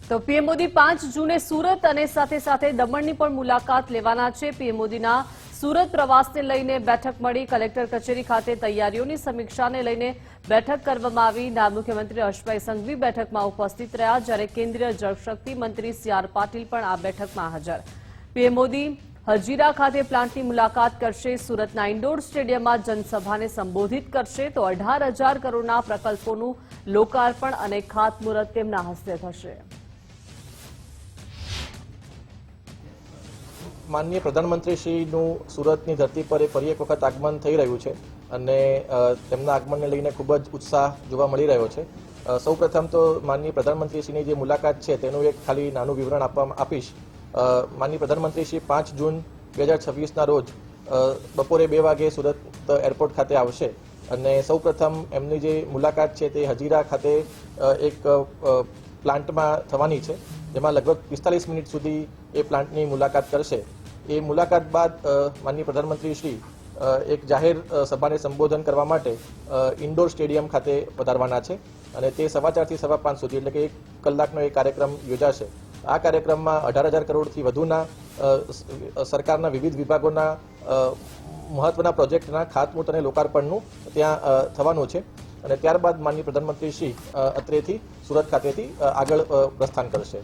તો પીએમ મોદી 5 જૂને સુરત અને સાથે સાથે દમણની પણ મુલાકાત લેવાના છે। પીએમ મોદીના સુરત પ્રવાસને લઈને બેઠક મળી। કલેક્ટર કચેરી ખાતે તૈયારીઓની સમીક્ષાને લઈને બેઠક કરવામાં આવી। નાયબ મુખ્યમંત્રી હર્ષભાઈ સંઘવી બેઠકમાં ઉપસ્થિત રહ્યા, જ્યારે કેન્દ્રીય જળશક્તિ મંત્રી સી.આર. પાટીલ પણ આ બેઠકમાં હાજર। પીએમ મોદી હજીરા ખાતે પ્લાન્ટની મુલાકાત કરશે। સુરતના ઇન્ડોર સ્ટેડિયમમાં જનસભાને સંબોધિત કરશે। તો 18,000 કરોડના પ્રકલ્પોનું લોકાર્પણ અને ખાતમુહૂર્ત તેમના હસ્તે થશે। माननीय प्रधानमंत्री श्रीનું સુરતની ધરતી પર ફરી એક વખત આગમન થઈ રહ્યું છે અને તેમના આગમનને લઈને ખૂબ જ ઉત્સાહ જોવા મળી રહ્યો છે। સૌપ્રથમ તો માનનીય પ્રધાનમંત્રી શ્રીની જે મુલાકાત છે તેનું એક ખાલી નાનું વિવરણ આપીશ। માનનીય પ્રધાનમંત્રી શ્રી 5 જૂન 2026ના રોજ બપોરે 2 વાગે સુરત એરપોર્ટ ખાતે આવશે અને સૌપ્રથમ એમની જે મુલાકાત છે તે હજીરા ખાતે એક પ્લાન્ટમાં થવાની છે, જેમાં લગભગ 45 મિનિટ સુધી એ પ્લાન્ટની મુલાકાત કરશે। એ મુલાકાત બાદ માનનીય પ્રધાનમંત્રી શ્રી એક જાહેર સભાને સંબોધન કરવા માટે ઇન્ડોર સ્ટેડિયમ ખાતે પધારવાના છે અને તે 4:15 થી 5:15 સુધી એટલે કે 1 કલાકનો એ કાર્યક્રમ યોજાશે। આ કાર્યક્રમમાં 18,000 કરોડથી વધુના સરકારના વિવિધ વિભાગોના મહત્વના પ્રોજેક્ટના ખાતમુહૂર્ત અને લોકાર્પણનું ત્યાં થવાનું છે અને ત્યારબાદ માનનીય પ્રધાનમંત્રી શ્રી અત્રેથી સુરત ખાતેથી આગળ પ્રસ્થાન કરશે।